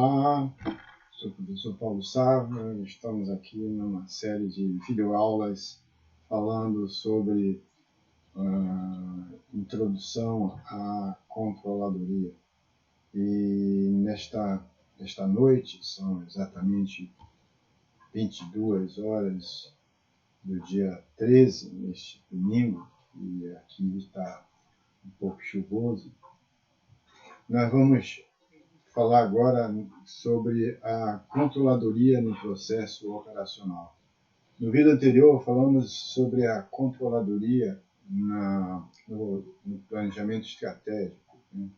Olá, sou o professor Paulo Sava. Estamos aqui numa série de videoaulas falando sobre introdução à controladoria. E nesta noite, são exatamente 22 horas do dia 13, neste domingo, e aqui está um pouco chuvoso. Nós vamos falar agora sobre a controladoria no processo operacional. No vídeo anterior falamos sobre a controladoria no planejamento estratégico, né?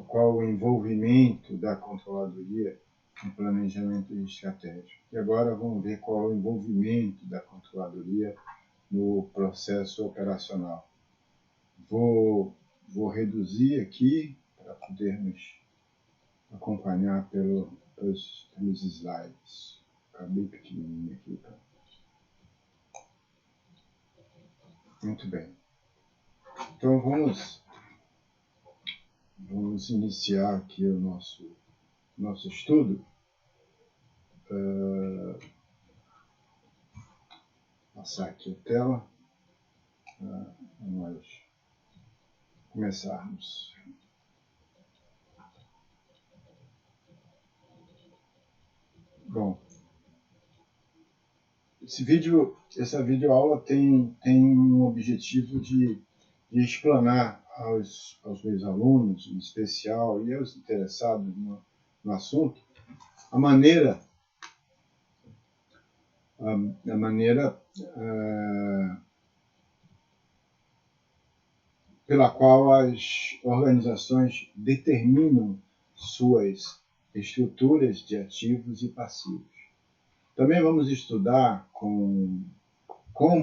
Qual o envolvimento da controladoria no planejamento estratégico. E agora vamos ver qual é o envolvimento da controladoria no processo operacional. Vou reduzir aqui para podermos acompanhar pelos slides. Acabei pequenininho aqui. Tá? Muito bem. Então vamos iniciar aqui o nosso estudo. Passar aqui a tela para nós começarmos. Bom, essa videoaula tem um objetivo de explanar aos meus alunos, em especial, e aos interessados no assunto, a maneira pela qual as organizações determinam suas estruturas de ativos e passivos. Também vamos estudar como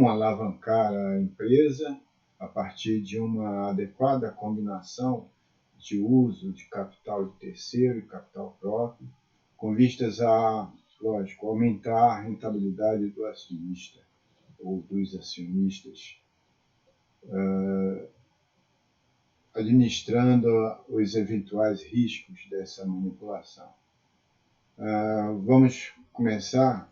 alavancar a empresa a partir de uma adequada combinação de uso de capital de terceiro e capital próprio, com vistas a, lógico, aumentar a rentabilidade do acionista ou dos acionistas, administrando os eventuais riscos dessa manipulação. Vamos começar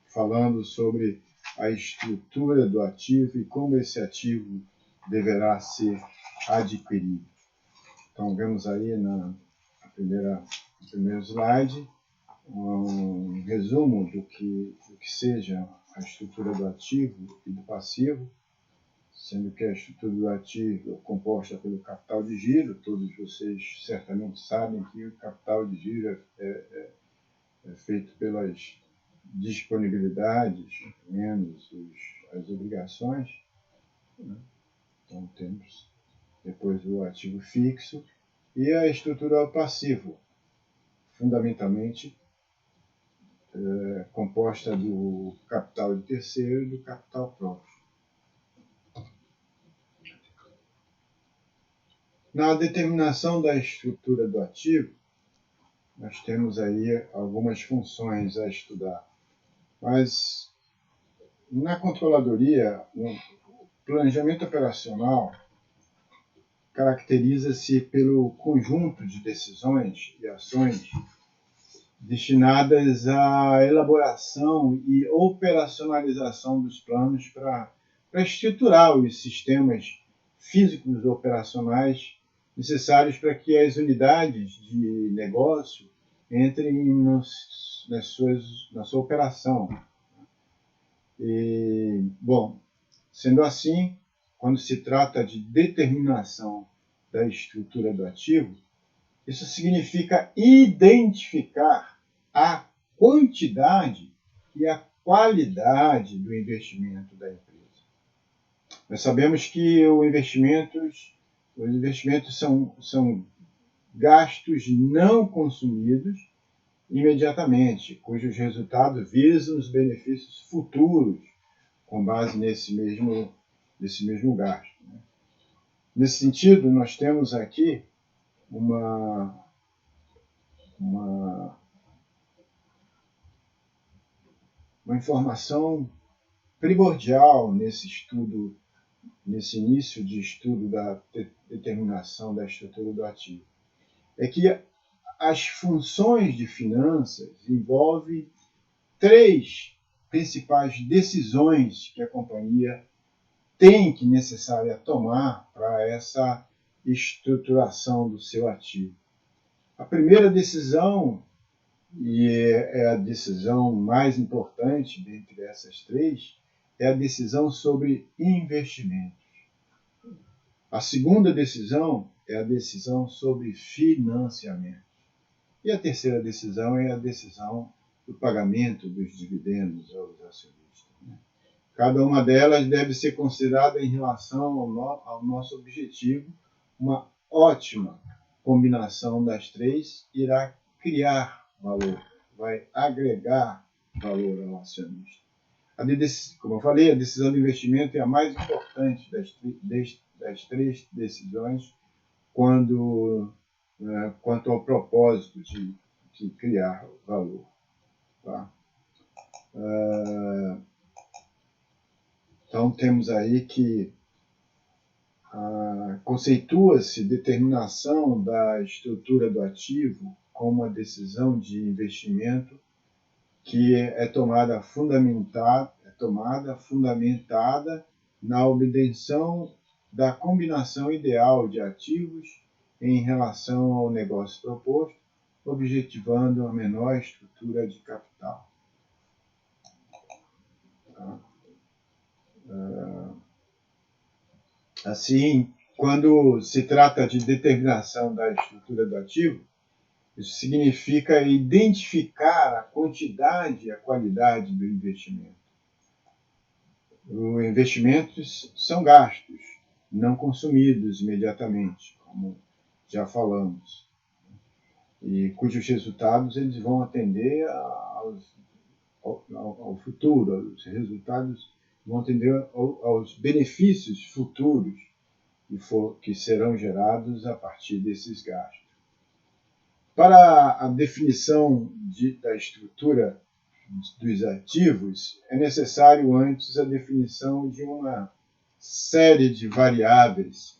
falando sobre a estrutura do ativo e como esse ativo deverá ser adquirido. Então, vemos aí no primeiro slide um resumo do que seja a estrutura do ativo e do passivo, sendo que a estrutura do ativo é composta pelo capital de giro. Todos vocês certamente sabem que o capital de giro é feito pelas disponibilidades menos as obrigações, né? Então temos depois o ativo fixo e a estrutura passivo, fundamentalmente composta do capital de terceiro e do capital próprio. Na determinação da estrutura do ativo, nós temos aí algumas funções a estudar. Mas na controladoria, o planejamento operacional caracteriza-se pelo conjunto de decisões e ações destinadas à elaboração e operacionalização dos planos para estruturar os sistemas físicos operacionais necessários para que as unidades de negócio entrem na sua operação. E, bom, sendo assim, quando se trata de determinação da estrutura do ativo, isso significa identificar a quantidade e a qualidade do investimento da empresa. Nós sabemos que os investimentos são gastos não consumidos imediatamente, cujos resultados visam os benefícios futuros com base nesse mesmo gasto. Nesse sentido, nós temos aqui uma informação primordial nesse início de estudo da determinação da estrutura do ativo. É que as funções de finanças envolvem 3 principais decisões que a companhia tem que necessária tomar para essa estruturação do seu ativo. A primeira decisão, e é a decisão mais importante dentre essas 3, é a decisão sobre investimento. A segunda decisão é a decisão sobre financiamento. E a terceira decisão é a decisão do pagamento dos dividendos aos acionistas. Cada uma delas deve ser considerada em relação ao nosso objetivo. Uma ótima combinação das 3 irá criar valor, vai agregar valor ao acionista. Como eu falei, a decisão de investimento é a mais importante das 3 decisões quanto ao propósito de criar valor. Tá? Então, temos aí que conceitua-se determinação da estrutura do ativo como uma decisão de investimento que é tomada fundamentada na obtenção da combinação ideal de ativos em relação ao negócio proposto, objetivando a menor estrutura de capital. Assim, quando se trata de determinação da estrutura do ativo, isso significa identificar a quantidade e a qualidade do investimento. Os investimentos são gastos, não consumidos imediatamente, como já falamos, e cujos resultados eles vão atender ao futuro, os resultados vão atender aos benefícios futuros que serão gerados a partir desses gastos. Para a definição da estrutura dos ativos, é necessário antes a definição de uma série de variáveis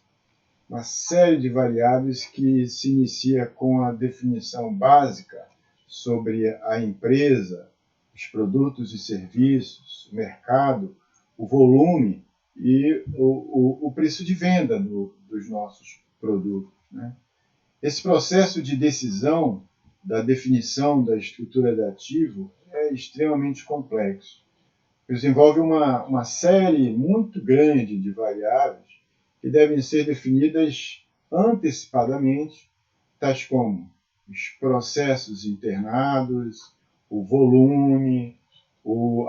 que se inicia com a definição básica sobre a empresa, os produtos e serviços, o mercado, o volume e o preço de venda dos nossos produtos. Né? Esse processo de decisão da definição da estrutura do ativo é extremamente complexo. Isso envolve uma série muito grande de variáveis que devem ser definidas antecipadamente, tais como os processos internados, o volume,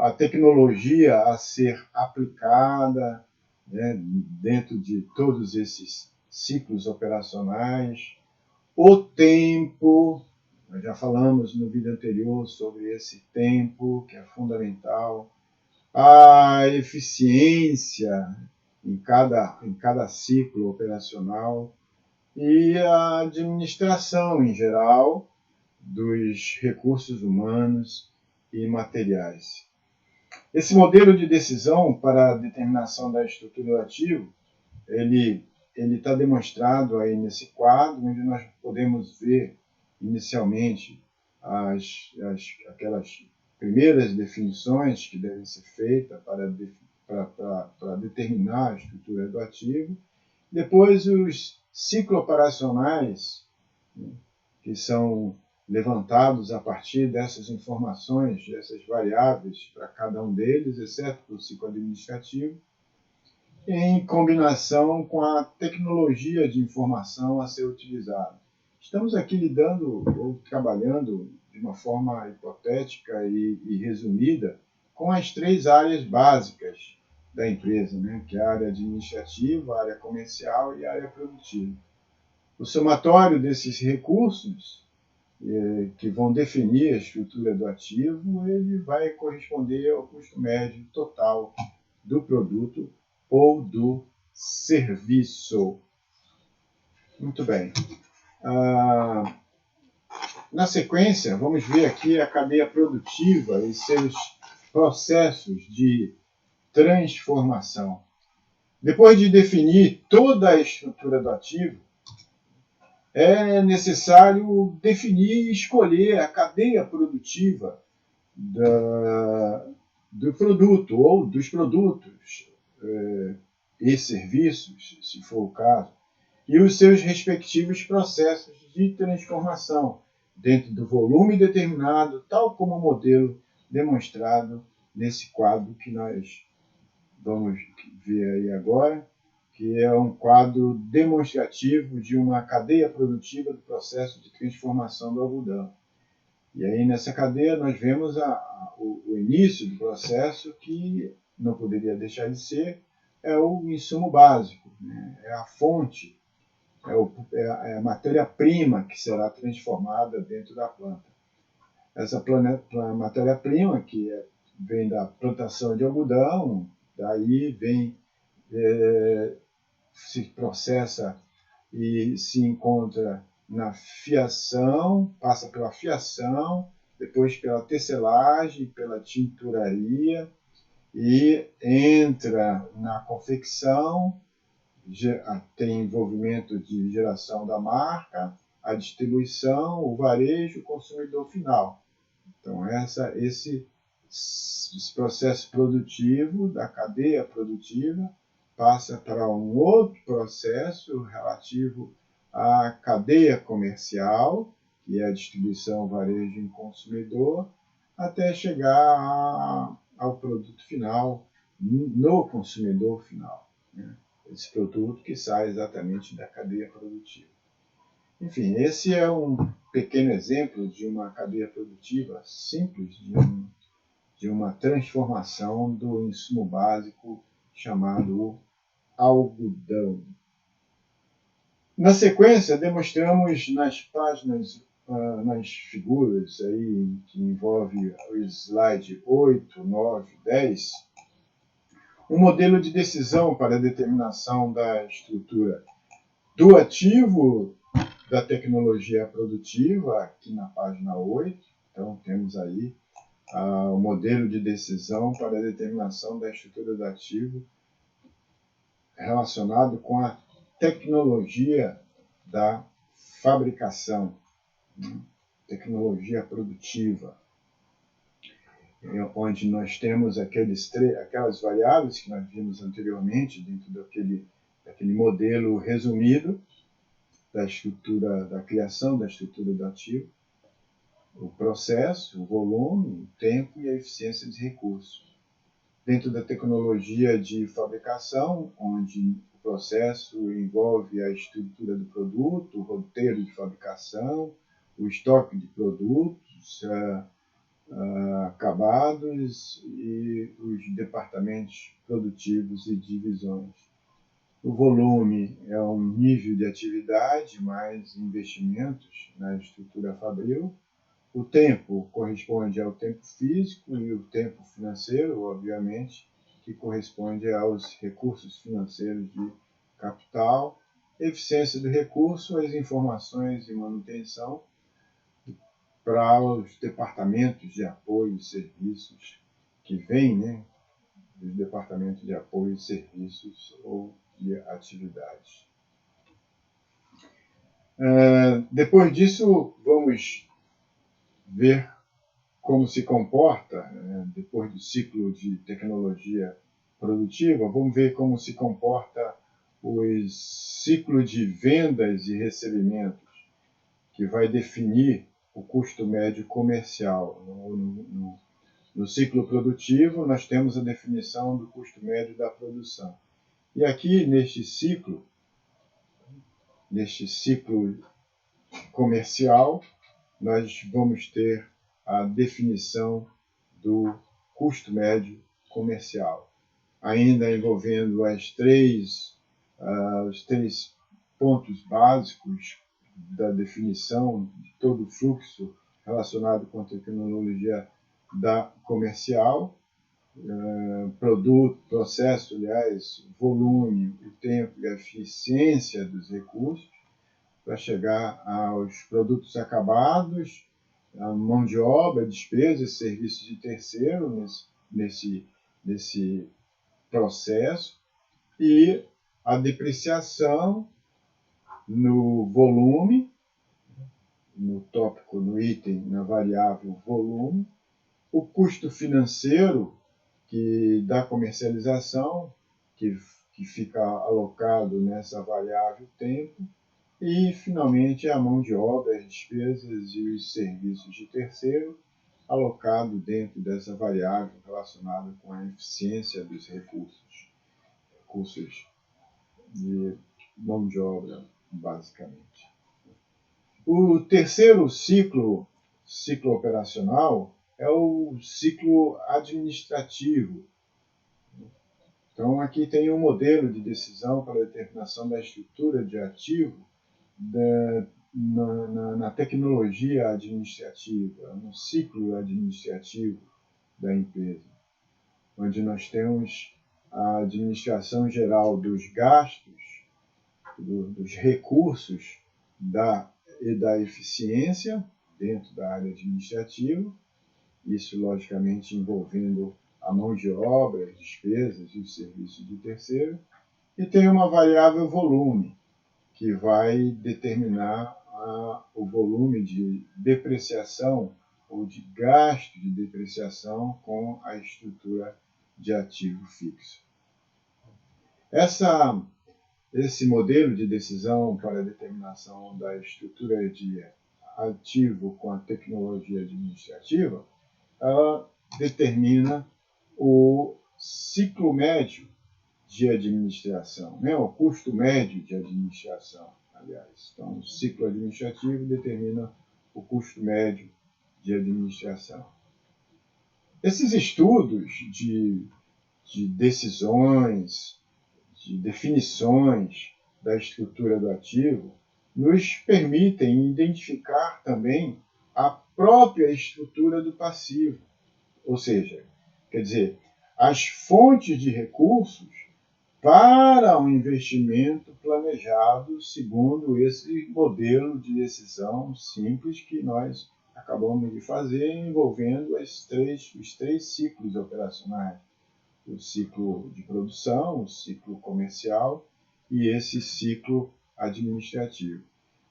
a tecnologia a ser aplicada, né, dentro de todos esses ciclos operacionais, o tempo, nós já falamos no vídeo anterior sobre esse tempo, que é fundamental, a eficiência em cada ciclo operacional e a administração em geral dos recursos humanos e materiais. Esse modelo de decisão para a determinação da estrutura do ativo, ele está demonstrado aí nesse quadro, onde nós podemos ver inicialmente aquelas primeiras definições que devem ser feitas para determinar a estrutura do ativo, depois os ciclos operacionais, né, que são levantados a partir dessas informações, dessas variáveis para cada um deles, exceto o ciclo administrativo, em combinação com a tecnologia de informação a ser utilizada. Estamos aqui lidando ou trabalhando de uma forma hipotética e resumida com as 3 áreas básicas da empresa, né, que é a área administrativa, a área comercial e a área produtiva. O somatório desses recursos que vão definir a estrutura do ativo, ele vai corresponder ao custo médio total do produto ou do serviço. Muito bem. Na sequência, vamos ver aqui a cadeia produtiva e seus processos de transformação. Depois de definir toda a estrutura do ativo, é necessário definir e escolher a cadeia produtiva do produto ou dos produtos e serviços, se for o caso, e os seus respectivos processos de transformação dentro do volume determinado, tal como o modelo demonstrado nesse quadro que nós vamos ver aí agora, que é um quadro demonstrativo de uma cadeia produtiva do processo de transformação do algodão. E aí nessa cadeia nós vemos o início do processo, que não poderia deixar de ser, é o insumo básico, né? É a fonte, é a matéria-prima que será transformada dentro da planta. Essa matéria-prima, que vem da plantação de algodão, daí vem, se processa e se encontra na fiação, passa pela fiação, depois pela tecelagem, pela tinturaria e entra na confecção, tem envolvimento de geração da marca, a distribuição, o varejo, o consumidor final. Então, esse processo produtivo, da cadeia produtiva, passa para um outro processo relativo à cadeia comercial, que é a distribuição, varejo e consumidor, até chegar ao produto final, no consumidor final, né? Esse produto que sai exatamente da cadeia produtiva. Enfim, esse é um pequeno exemplo de uma cadeia produtiva simples, de uma transformação do insumo básico chamado algodão. Na sequência, demonstramos nas páginas, nas figuras aí, que envolve o slide 8, 9, 10, um modelo de decisão para a determinação da estrutura do ativo da tecnologia produtiva, aqui na página 8. Então, temos aí o modelo de decisão para a determinação da estrutura do ativo relacionado com a tecnologia da fabricação, né? Tecnologia produtiva, onde nós temos aquelas variáveis que nós vimos anteriormente dentro daquele modelo resumido da estrutura, da criação da estrutura do ativo, o processo, o volume, o tempo e a eficiência de recursos. Dentro da tecnologia de fabricação, onde o processo envolve a estrutura do produto, o roteiro de fabricação, o estoque de produtos acabados e os departamentos produtivos e divisões. O volume é um nível de atividade mais investimentos na estrutura fabril. O tempo corresponde ao tempo físico e o tempo financeiro, obviamente, que corresponde aos recursos financeiros de capital. Eficiência do recurso, as informações e manutenção para os departamentos de apoio e serviços que vêm, né, dos departamentos de apoio e serviços ou de atividades. Depois disso, vamos ver como se comporta, depois do ciclo de tecnologia produtiva, vamos ver como se comporta o ciclo de vendas e recebimentos, que vai definir o custo médio comercial. No ciclo produtivo, nós temos a definição do custo médio da produção. E aqui, neste ciclo comercial, nós vamos ter a definição do custo médio comercial, ainda envolvendo os três pontos básicos da definição de todo o fluxo relacionado com a tecnologia comercial, produto, processo, aliás, volume, o tempo e a eficiência dos recursos, para chegar aos produtos acabados, a mão de obra, despesas, serviços de terceiro nesse processo, e a depreciação no volume, no tópico, no item, na variável volume, o custo financeiro da comercialização, que fica alocado nessa variável tempo, e, finalmente, a mão de obra, as despesas e os serviços de terceiro, alocado dentro dessa variável relacionada com a eficiência dos recursos de mão de obra, basicamente. O terceiro ciclo operacional, é o ciclo administrativo. Então, aqui tem um modelo de decisão para a determinação da estrutura de ativo na tecnologia administrativa, no ciclo administrativo da empresa, onde nós temos a administração geral dos gastos, dos recursos e da eficiência dentro da área administrativa, isso logicamente envolvendo a mão de obra, as despesas e os serviços de terceiro, e tem uma variável volume, que vai determinar o volume de depreciação ou de gasto de depreciação com a estrutura de ativo fixo. Esse modelo de decisão para a determinação da estrutura de ativo com a tecnologia administrativa, ela determina o ciclo médio de administração, né? O custo médio de administração, aliás. Então, o ciclo administrativo determina o custo médio de administração. Esses estudos de decisões, de definições da estrutura do ativo, nos permitem identificar também a própria estrutura do passivo, ou seja, quer dizer, as fontes de recursos para um investimento planejado segundo esse modelo de decisão simples que nós acabamos de fazer, envolvendo os três ciclos operacionais: o ciclo de produção, o ciclo comercial e esse ciclo administrativo.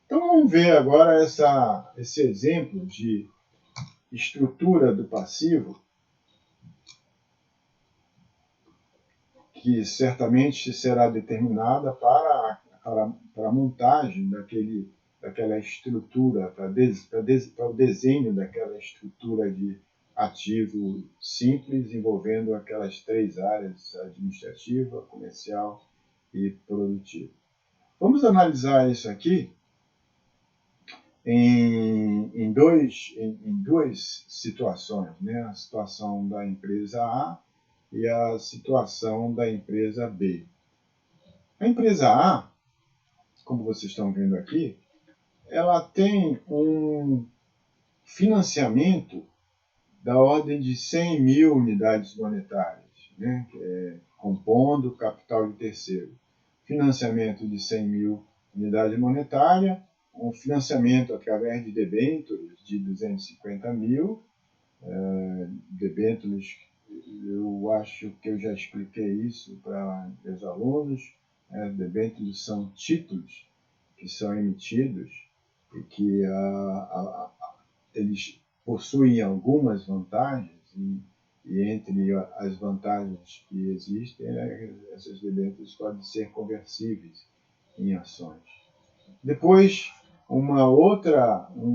Então vamos ver agora esse exemplo de estrutura do passivo, que certamente será determinada para a montagem daquela estrutura, para o desenho daquela estrutura de ativo simples, envolvendo aquelas três áreas: administrativa, comercial e produtiva. Vamos analisar isso aqui em duas situações, né? A situação da empresa A e a situação da empresa B. A empresa A, como vocês estão vendo aqui, ela tem um financiamento da ordem de 100 mil unidades monetárias, né? Compondo o capital de terceiro. Financiamento de 100 mil unidades monetárias, um financiamento através de debêntures de 250 mil, debêntures. Eu acho que eu já expliquei isso para os alunos. Debêntures são títulos que são emitidos e que eles possuem algumas vantagens, e entre as vantagens que existem, essas debêntures podem ser conversíveis em ações. Depois, um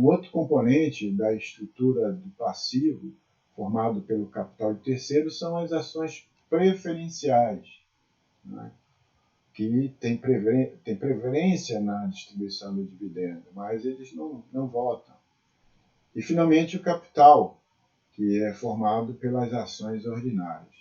outro componente da estrutura do passivo, formado pelo capital de terceiro, são as ações preferenciais, né? Que tem preferência na distribuição do dividendo, mas eles não votam. E, finalmente, o capital, que é formado pelas ações ordinárias.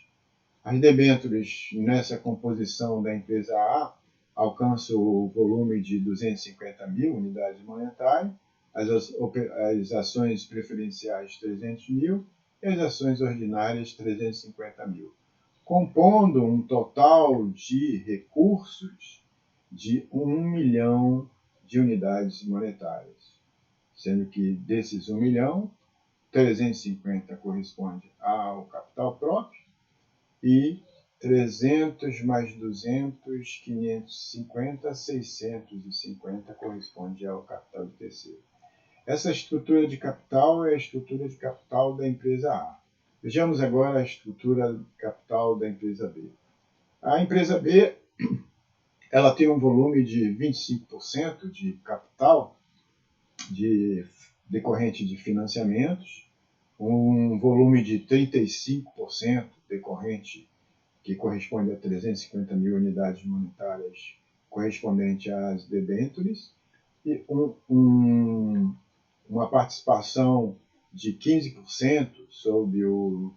As debêntures, nessa composição da empresa A, alcançam o volume de 250 mil unidades monetárias, as ações preferenciais 300 mil e as ações ordinárias 350 mil, compondo um total de recursos de 1 milhão de unidades monetárias, sendo que desses 1 milhão, 350 corresponde ao capital próprio e 300 mais 200, 550, 650 corresponde ao capital de terceiro. Essa estrutura de capital é a estrutura de capital da empresa A. Vejamos agora a estrutura de capital da empresa B. A empresa B, ela tem um volume de 25% de capital decorrente de financiamentos, um volume de 35% decorrente, que corresponde a 350 mil unidades monetárias correspondente às debêntures, e uma participação de 15% sobre o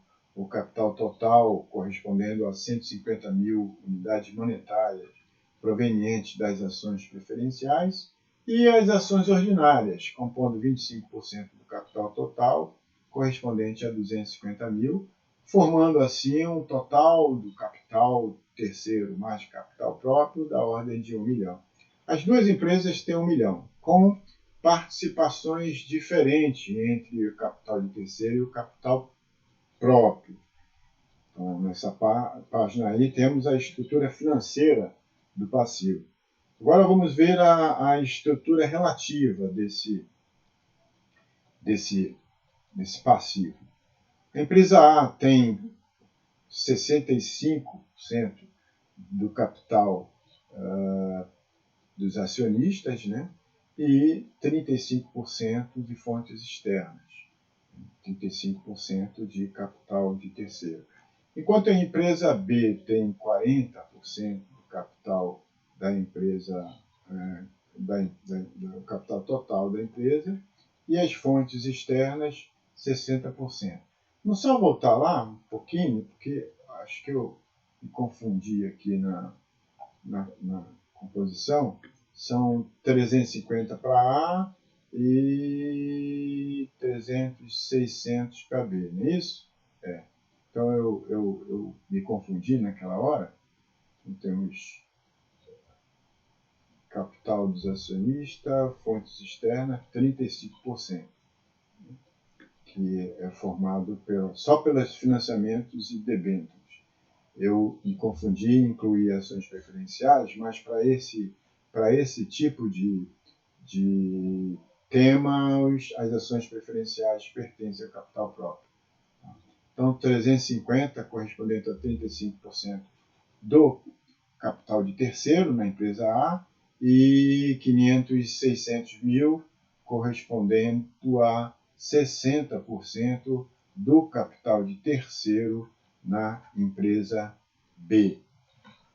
capital total, correspondendo a 150 mil unidades monetárias provenientes das ações preferenciais, e as ações ordinárias, compondo 25% do capital total, correspondente a 250 mil, formando assim um total do capital terceiro mais capital próprio da ordem de 1 milhão. As duas empresas têm 1 milhão, com participações diferentes entre o capital de terceiro e o capital próprio. Então, nessa página aí temos a estrutura financeira do passivo. Agora vamos ver a estrutura relativa desse passivo. A empresa A tem 65% do capital dos acionistas, né? E 35% de fontes externas, 35% de capital de terceiro. Enquanto a empresa B tem 40% do capital da empresa, do capital total da empresa, e as fontes externas 60%. Vamos só voltar lá um pouquinho, porque acho que eu me confundi aqui na composição. São 350 para A e 300, 600 para B, não é isso? É. Então eu me confundi naquela hora. Então, temos capital dos acionistas, fontes externas, 35%, que é formado só pelos financiamentos e debêntures. Eu me confundi e incluí ações preferenciais, mas para esse tipo de temas, as ações preferenciais pertencem ao capital próprio. Então, 350 correspondente a 35% do capital de terceiro na empresa A e 500, 600 mil correspondendo a 60% do capital de terceiro na empresa B.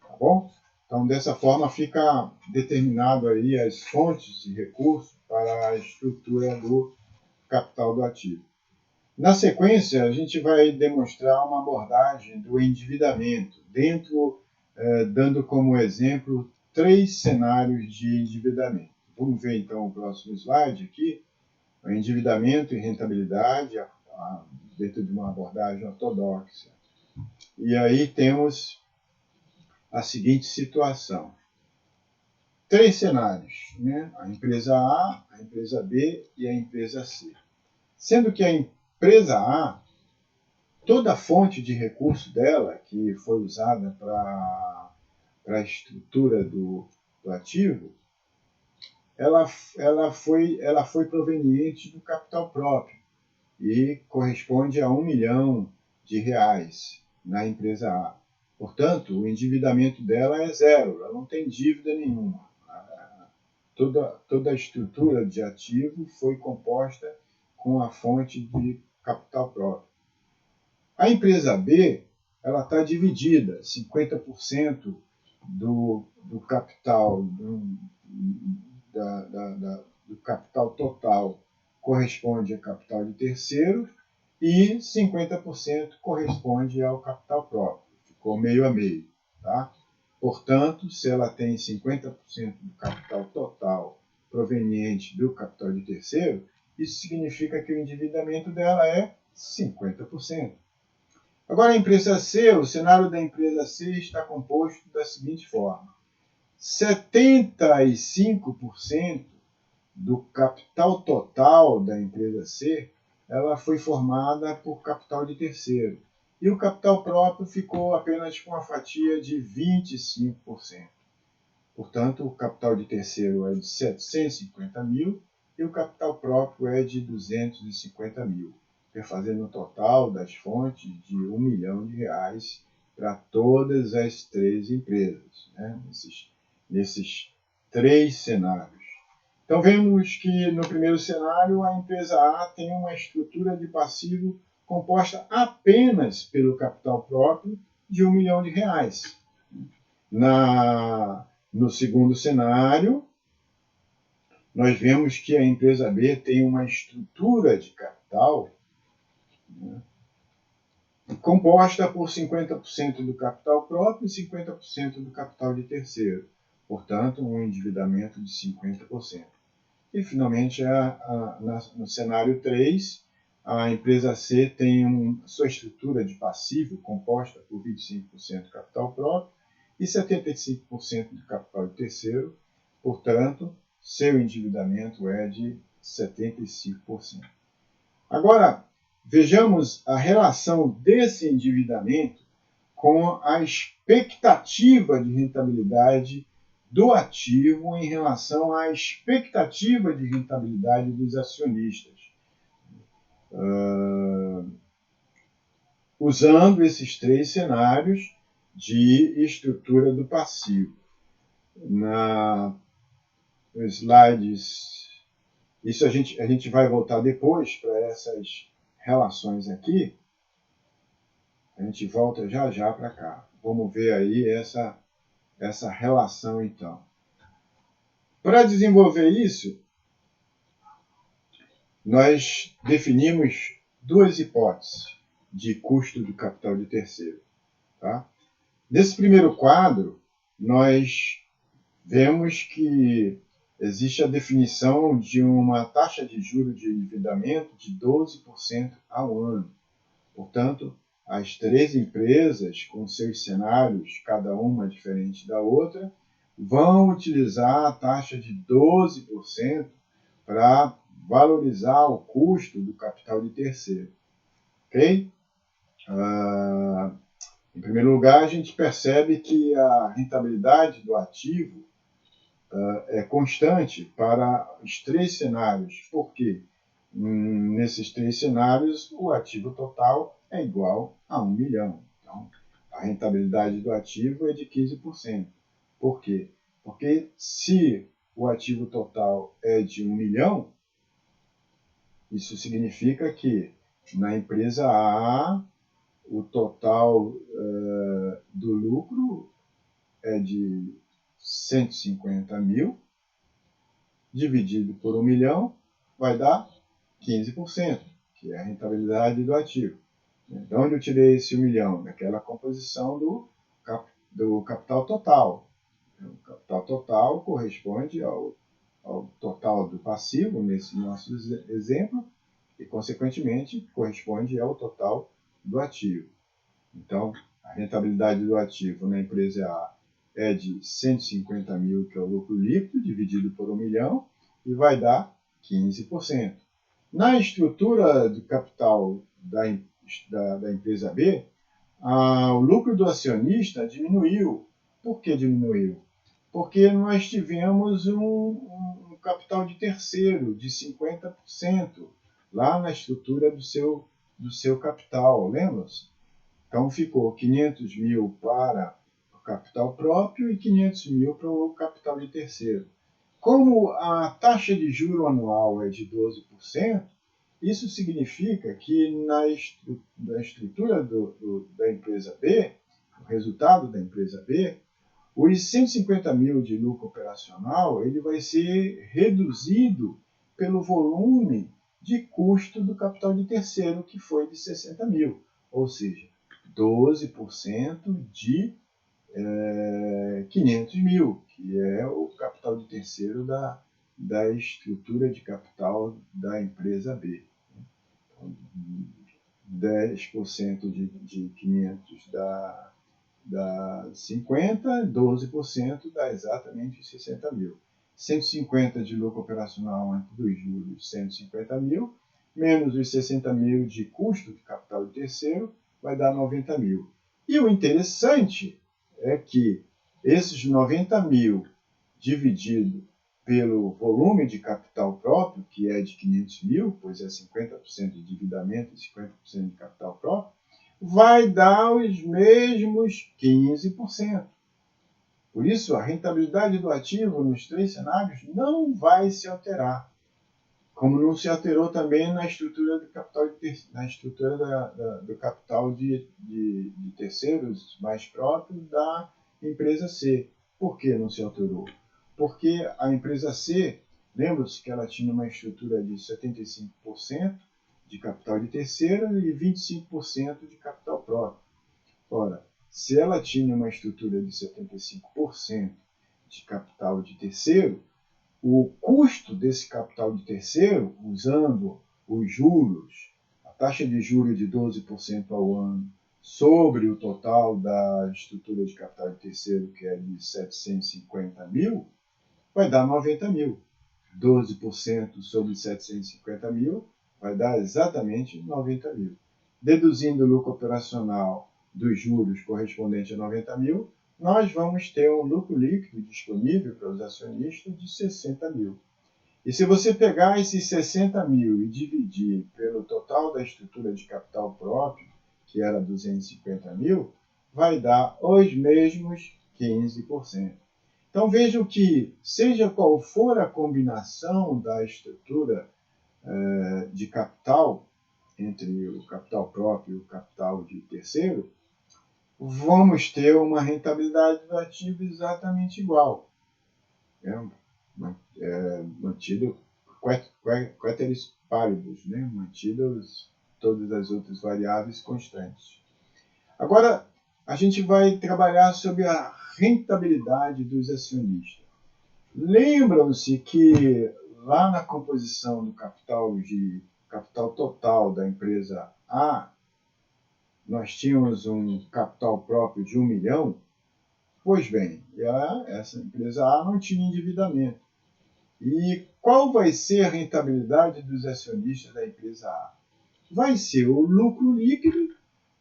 Tá bom? Então, dessa forma, fica determinado aí as fontes de recursos para a estrutura do capital do ativo. Na sequência, a gente vai demonstrar uma abordagem do endividamento, dando como exemplo 3 cenários de endividamento. Vamos ver então o próximo slide aqui, o endividamento e rentabilidade, dentro de uma abordagem ortodoxa. E aí temos a seguinte situação. 3 cenários, né? A empresa A, a empresa B e a empresa C. Sendo que a empresa A, toda a fonte de recurso dela, que foi usada para a estrutura do ativo, ela foi proveniente do capital próprio e corresponde a 1 milhão de reais na empresa A. Portanto, o endividamento dela é zero, ela não tem dívida nenhuma. Toda a estrutura de ativo foi composta com a fonte de capital próprio. A empresa B, ela está dividida, 50% do capital do capital total corresponde ao capital de terceiro e 50% corresponde ao capital próprio. Ficou meio a meio, tá? Portanto, se ela tem 50% do capital total proveniente do capital de terceiro, isso significa que o endividamento dela é 50%. Agora, a empresa C, o cenário da empresa C está composto da seguinte forma. 75% do capital total da empresa C, ela foi formada por capital de terceiro. e o capital próprio ficou apenas com a fatia de 25%. Portanto, o capital de terceiro é de 750 mil e o capital próprio é de 250 mil, fazendo um total das fontes de R$ 1 milhão para todas as três empresas, né? nesses três cenários. Então, vemos que no primeiro cenário a empresa A tem uma estrutura de passivo composta apenas pelo capital próprio de R$ 1 milhão. No segundo cenário, nós vemos que a empresa B tem uma estrutura de capital, né, composta por 50% do capital próprio e 50% do capital de terceiro. Portanto, um endividamento de 50%. E, finalmente, no cenário 3, a empresa C tem sua estrutura de passivo composta por 25% do capital próprio e 75% do capital de terceiro. Portanto, seu endividamento é de 75%. Agora, vejamos a relação desse endividamento com a expectativa de rentabilidade do ativo em relação à expectativa de rentabilidade dos acionistas. Usando esses três cenários de estrutura do passivo. Nos slides, isso a gente vai voltar depois para essas relações aqui. A gente volta já para cá. Vamos ver aí essa relação, então. Para desenvolver isso, nós definimos duas hipóteses de custo do capital de terceiro. Tá? Nesse primeiro quadro, nós vemos que existe a definição de uma taxa de juros de endividamento de 12% ao ano. Portanto, as três empresas, com seus cenários, cada uma diferente da outra, vão utilizar a taxa de 12% para valorizar o custo do capital de terceiro. Ok? Em primeiro lugar, a gente percebe que a rentabilidade do ativo é constante para os três cenários. Por quê? Nesses três cenários, o ativo total é igual a 1 milhão. Então, a rentabilidade do ativo é de 15%. Por quê? Porque se o ativo total é de 1 milhão, isso significa que na empresa A, o total do lucro é de 150 mil, dividido por 1 milhão, vai dar 15%, que é a rentabilidade do ativo. De onde eu tirei esse 1 milhão? Daquela composição do capital total. O capital total corresponde ao total do passivo, nesse nosso exemplo, e, consequentemente, corresponde ao total do ativo. Então, a rentabilidade do ativo na empresa A é de 150 mil, que é o lucro líquido, dividido por 1 milhão, e vai dar 15%. Na estrutura do capital da empresa B, o lucro do acionista diminuiu. Por que diminuiu? Porque nós tivemos um capital de terceiro de 50% lá na estrutura do seu capital, lembra-se? Então ficou 500 mil para o capital próprio e 500 mil para o capital de terceiro. Como a taxa de juro anual é de 12%, isso significa que na estrutura da empresa B, o resultado da empresa B, os 150 mil de lucro operacional ele vai ser reduzido pelo volume de custo do capital de terceiro, que foi de 60 mil, ou seja, 12% de 500 mil, que é o capital de terceiro da estrutura de capital da empresa B. Então, 10% de 500 dá 50, 12% dá exatamente 60 mil. 150 de lucro operacional antes dos juros, 150 mil, menos os 60 mil de custo de capital de terceiro, vai dar 90 mil. E o interessante é que esses 90 mil dividido pelo volume de capital próprio, que é de 500 mil, pois é 50% de endividamento e 50% de capital próprio, vai dar os mesmos 15%. Por isso, a rentabilidade do ativo nos 3 cenários não vai se alterar, como não se alterou também na estrutura do capital do capital de terceiros mais próprios da empresa C. Por que não se alterou? Porque a empresa C, lembra-se que ela tinha uma estrutura de 75% de capital de terceiro e 25% de capital próprio. Ora, se ela tinha uma estrutura de 75% de capital de terceiro, o custo desse capital de terceiro, usando os juros, a taxa de juros de 12% ao ano, sobre o total da estrutura de capital de terceiro, que é de 750 mil, vai dar 90 mil. 12% sobre 750 mil vai dar exatamente 90 mil. Deduzindo o lucro operacional dos juros correspondente a 90 mil, nós vamos ter um lucro líquido disponível para os acionistas de 60 mil. E se você pegar esses 60 mil e dividir pelo total da estrutura de capital próprio, que era 250 mil, vai dar os mesmos 15%. Então vejam que, seja qual for a combinação da estrutura de capital, entre o capital próprio e o capital de terceiro, vamos ter uma rentabilidade do ativo exatamente igual. Mantido ceteris paribus, mantidas todas as outras variáveis constantes. Agora, a gente vai trabalhar sobre a rentabilidade dos acionistas. Lembram-se que lá na composição do capital total da empresa A, nós tínhamos um capital próprio de 1 milhão? Pois bem, essa empresa A não tinha endividamento. E qual vai ser a rentabilidade dos acionistas da empresa A? Vai ser o lucro líquido,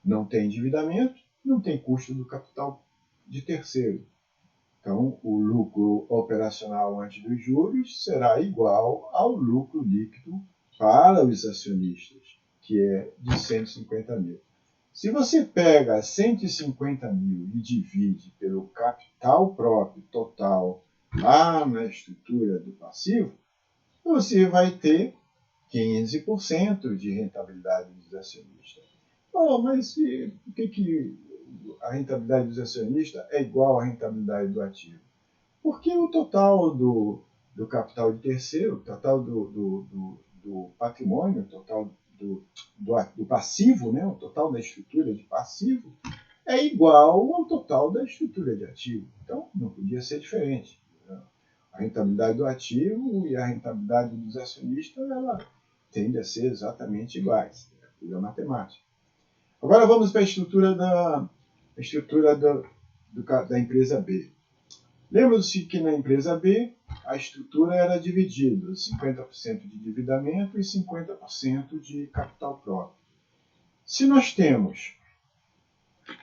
não tem endividamento, não tem custo do capital de terceiro. Então, o lucro operacional antes dos juros será igual ao lucro líquido para os acionistas, que é de 150 mil. Se você pega 150 mil e divide pelo capital próprio total lá na estrutura do passivo, você vai ter 15% de rentabilidade dos acionistas. Mas por que a rentabilidade dos acionistas é igual à rentabilidade do ativo? Porque o total do capital de terceiro, o total do patrimônio, o total do passivo, o total da estrutura de passivo, é igual ao total da estrutura de ativo. Então, não podia ser diferente. A rentabilidade do ativo e a rentabilidade dos acionistas, ela tende a ser exatamente iguais. É pura matemática. Agora vamos para a estrutura da empresa B. Lembra-se que na empresa B, a estrutura era dividida, 50% de endividamento e 50% de capital próprio. Se nós temos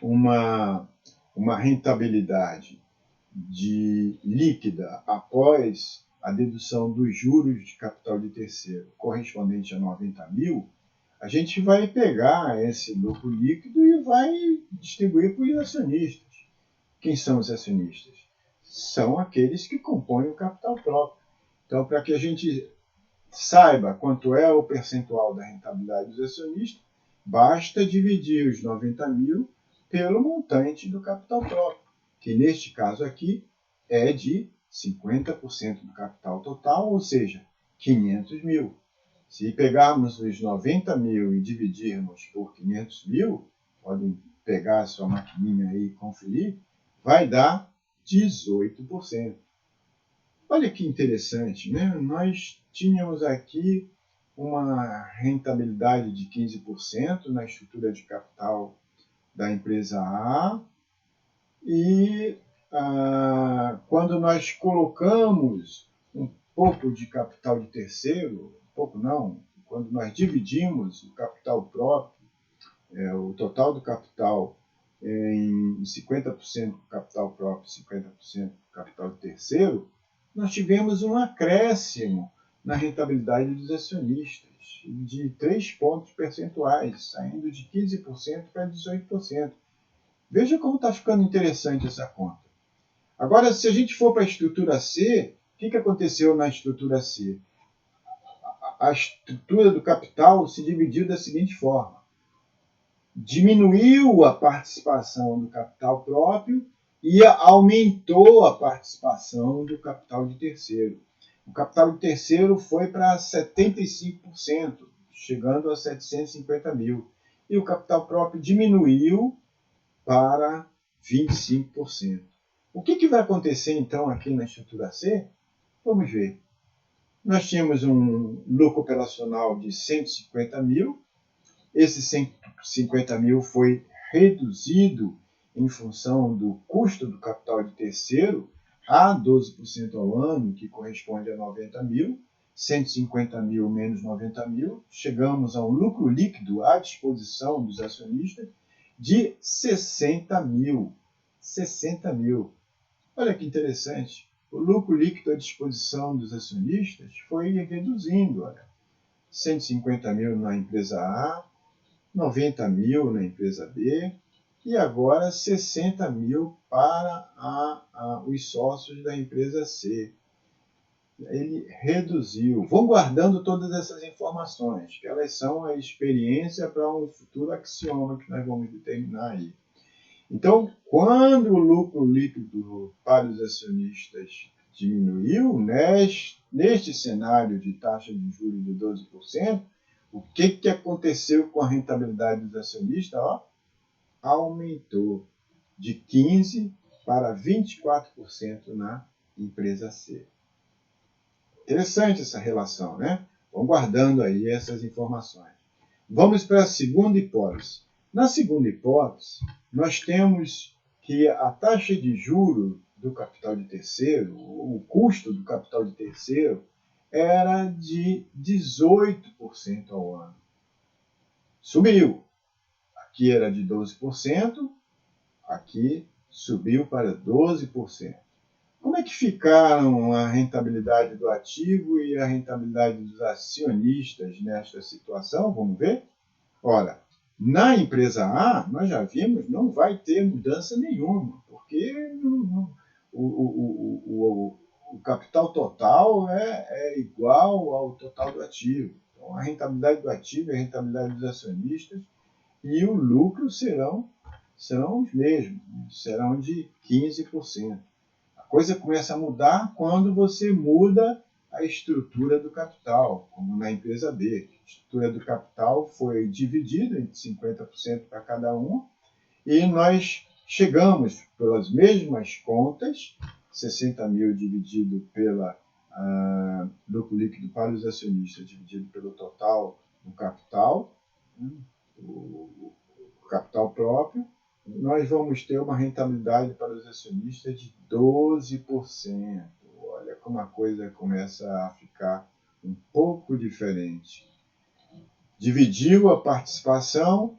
uma rentabilidade líquida após a dedução dos juros de capital de terceiro correspondente a 90 mil, a gente vai pegar esse lucro líquido e vai distribuir para os acionistas. Quem são os acionistas? São aqueles que compõem o capital próprio. Então, para que a gente saiba quanto é o percentual da rentabilidade dos acionistas, basta dividir os 90 mil pelo montante do capital próprio, que neste caso aqui é de 50% do capital total, ou seja, 500 mil. Se pegarmos os 90 mil e dividirmos por 500 mil, podem pegar a sua maquininha aí e conferir, vai dar 18%. Olha que interessante, Nós tínhamos aqui uma rentabilidade de 15% na estrutura de capital da empresa A e quando nós colocamos um pouco de capital de terceiro, pouco não, quando nós dividimos o capital próprio o total do capital em 50% do capital próprio, 50% do capital de terceiro, nós tivemos um acréscimo na rentabilidade dos acionistas de 3 pontos percentuais, saindo de 15% para 18%. Veja como está ficando interessante essa conta. Agora, se a gente for para a estrutura C, o que aconteceu na estrutura C? A estrutura do capital se dividiu da seguinte forma: diminuiu a participação do capital próprio e aumentou a participação do capital de terceiro. O capital de terceiro foi para 75%, chegando a 750 mil. E o capital próprio diminuiu para 25%. O que vai acontecer então aqui na estrutura C? Vamos ver. Nós tínhamos um lucro operacional de 150 mil. Esse 150 mil foi reduzido em função do custo do capital de terceiro a 12% ao ano, que corresponde a 90 mil. 150 mil menos 90 mil, chegamos a um lucro líquido à disposição dos acionistas de 60 mil. 60 mil. Olha que interessante. O lucro líquido à disposição dos acionistas foi reduzindo. Olha. 150 mil na empresa A, 90 mil na empresa B e agora 60 mil para os sócios da empresa C. Ele reduziu. Vão guardando todas essas informações, que elas são a experiência para um futuro axioma que nós vamos determinar aí. Então, quando o lucro líquido para os acionistas diminuiu, neste cenário de taxa de juros de 12%, o que aconteceu com a rentabilidade dos acionistas? Aumentou de 15% para 24% na empresa C. Interessante essa relação, né? Vamos guardando aí essas informações. Vamos para a segunda hipótese. Na segunda hipótese, nós temos que a taxa de juros do capital de terceiro, o custo do capital de terceiro, era de 18% ao ano. Subiu. Aqui era de 12%, aqui subiu para 12%. Como é que ficaram a rentabilidade do ativo e a rentabilidade dos acionistas nesta situação? Vamos ver? Ora, na empresa A, nós já vimos, não vai ter mudança nenhuma, porque o capital total é igual ao total do ativo. Então, a rentabilidade do ativo e a rentabilidade dos acionistas e o lucro serão os mesmos, serão de 15%. A coisa começa a mudar quando você muda a estrutura do capital, como na empresa B. A estrutura do capital foi dividida entre 50% para cada um e nós chegamos pelas mesmas contas, 60 mil dividido pela lucro líquido para os acionistas, dividido pelo total do capital, o capital próprio, nós vamos ter uma rentabilidade para os acionistas de 12%. Olha como a coisa começa a ficar um pouco diferente. Dividiu a participação,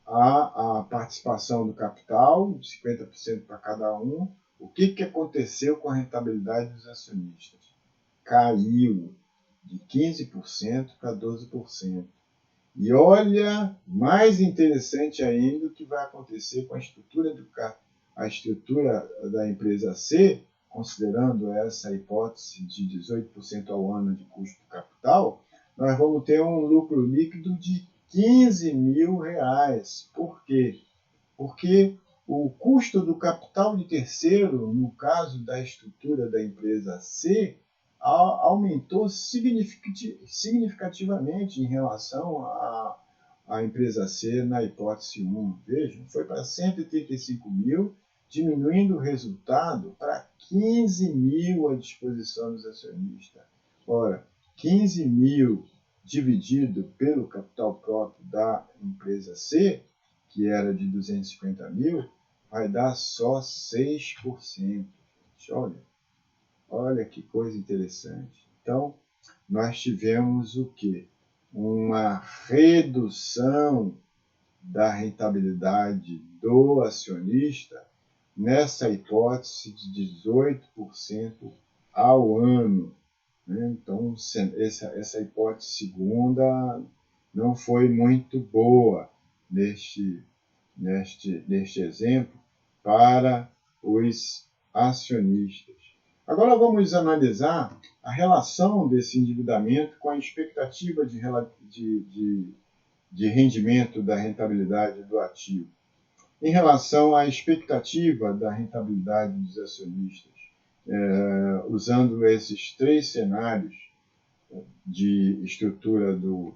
a participação do capital, 50% para cada um. O que aconteceu com a rentabilidade dos acionistas? Caiu de 15% para 12%. E olha, mais interessante ainda o que vai acontecer com a estrutura da empresa C, considerando essa hipótese de 18% ao ano de custo do capital, nós vamos ter um lucro líquido de 15 mil reais. Por quê? Porque o custo do capital de terceiro, no caso da estrutura da empresa C, aumentou significativamente em relação à empresa C na hipótese 1. Vejam, foi para 135 mil, diminuindo o resultado para 15 mil à disposição dos acionistas. Ora, 15 mil dividido pelo capital próprio da empresa C, que era de 250 mil, vai dar só 6%. Olha que coisa interessante. Então, nós tivemos o quê? Uma redução da rentabilidade do acionista nessa hipótese de 18% ao ano. Então, essa hipótese segunda não foi muito boa neste exemplo para os acionistas. Agora vamos analisar a relação desse endividamento com a expectativa de rendimento da rentabilidade do ativo. Em relação à expectativa da rentabilidade dos acionistas, usando esses 3 cenários de estrutura do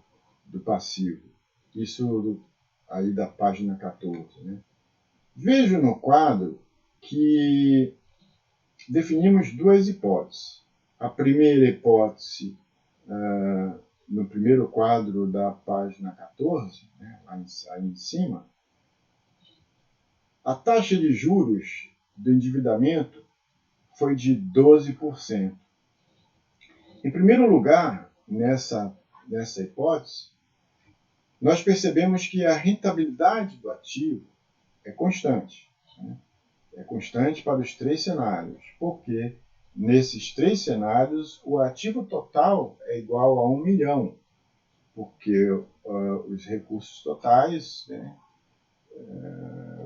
passivo. Isso aí da página 14. Vejo no quadro que definimos 2 hipóteses. A primeira hipótese, no primeiro quadro da página 14, aí em cima, a taxa de juros do endividamento foi de 12%. Em primeiro lugar, nessa hipótese, nós percebemos que a rentabilidade do ativo é constante. É constante para os 3 cenários, porque nesses 3 cenários o ativo total é igual a 1 milhão, porque os recursos totais,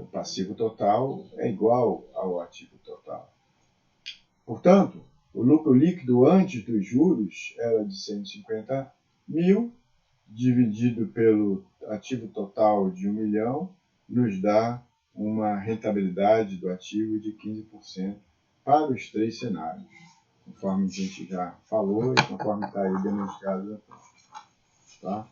o passivo total é igual ao ativo total. Portanto, o lucro líquido antes dos juros era de 150 mil, dividido pelo ativo total de 1 milhão, nos dá uma rentabilidade do ativo de 15% para os 3 cenários, conforme a gente já falou e conforme está aí demonstrado. Tá?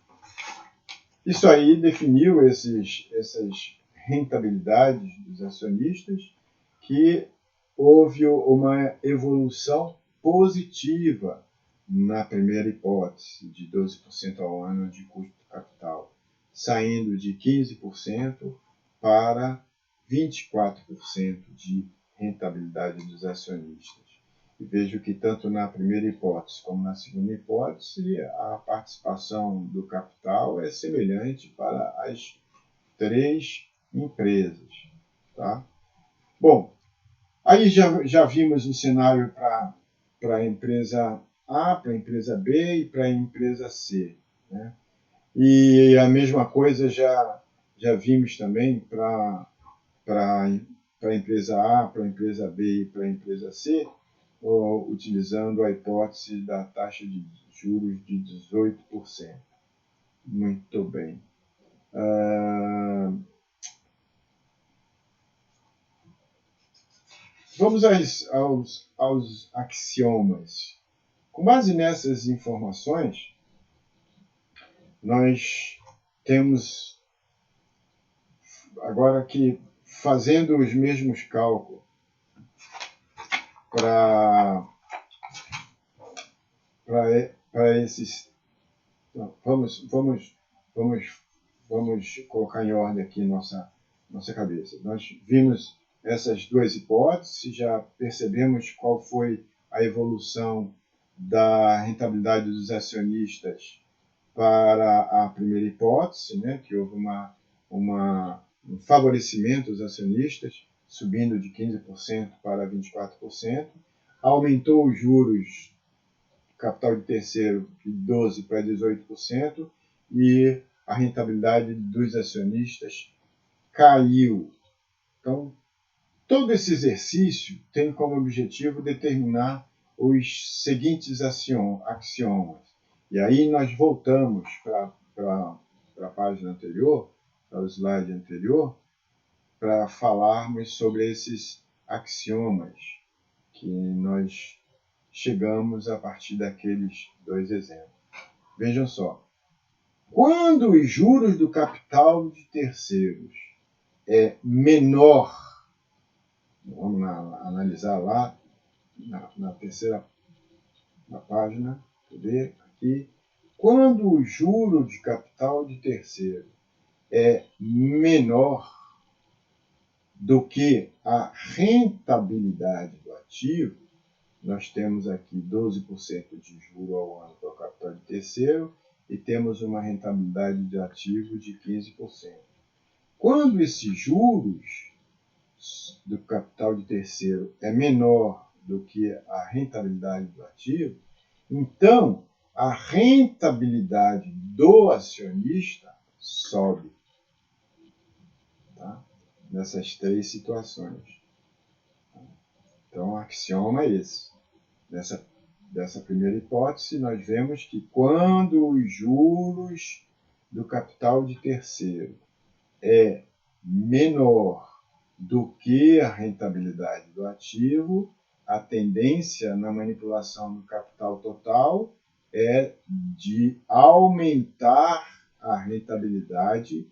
Isso aí definiu essas rentabilidades dos acionistas, que houve uma evolução positiva na primeira hipótese, de 12% ao ano de custo de capital, saindo de 15% para 24% de rentabilidade dos acionistas. E vejo que tanto na primeira hipótese como na segunda hipótese, a participação do capital é semelhante para as 3 empresas. Tá? Bom, aí já vimos o cenário para a empresa A, para a empresa B e para a empresa C. E a mesma coisa já vimos também para a empresa A, para a empresa B e para a empresa C, utilizando a hipótese da taxa de juros de 18%. Muito bem. Vamos aos axiomas. Com base nessas informações, nós temos agora que, fazendo os mesmos cálculos para esses... Vamos colocar em ordem aqui nossa cabeça. Nós vimos essas 2 hipóteses, já percebemos qual foi a evolução da rentabilidade dos acionistas para a primeira hipótese, que houve um favorecimento dos acionistas, subindo de 15% para 24%, aumentou os juros do capital de terceiro de 12% para 18%, e a rentabilidade dos acionistas caiu. Então, todo esse exercício tem como objetivo determinar os seguintes axiomas. E aí nós voltamos para a página anterior, para o slide anterior, para falarmos sobre esses axiomas que nós chegamos a partir daqueles 2 exemplos. Vejam só. Quando os juros do capital de terceiros é menor, vamos analisar lá na terceira página, ver aqui, quando o juro de capital de terceiro é menor do que a rentabilidade do ativo, nós temos aqui 12% de juro ao ano para o capital de terceiro e temos uma rentabilidade de ativo de 15%. Quando esses juros do capital de terceiro é menor do que a rentabilidade do ativo, então a rentabilidade do acionista sobe. Tá? Nessas três situações. Então, o axioma é esse. Dessa primeira hipótese, nós vemos que quando os juros do capital de terceiro é menor do que a rentabilidade do ativo, a tendência na manipulação do capital total é de aumentar a rentabilidade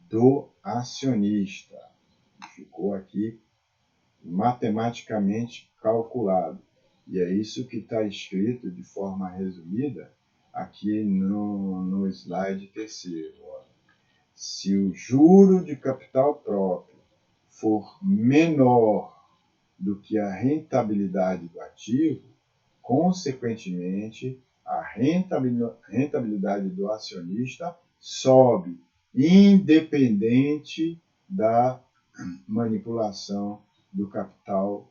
do acionista. Ficou aqui matematicamente calculado. E é isso que está escrito de forma resumida aqui no slide terceiro. Se o juro de capital próprio for menor do que a rentabilidade do ativo, consequentemente, a rentabilidade do acionista sobe, independente da manipulação do capital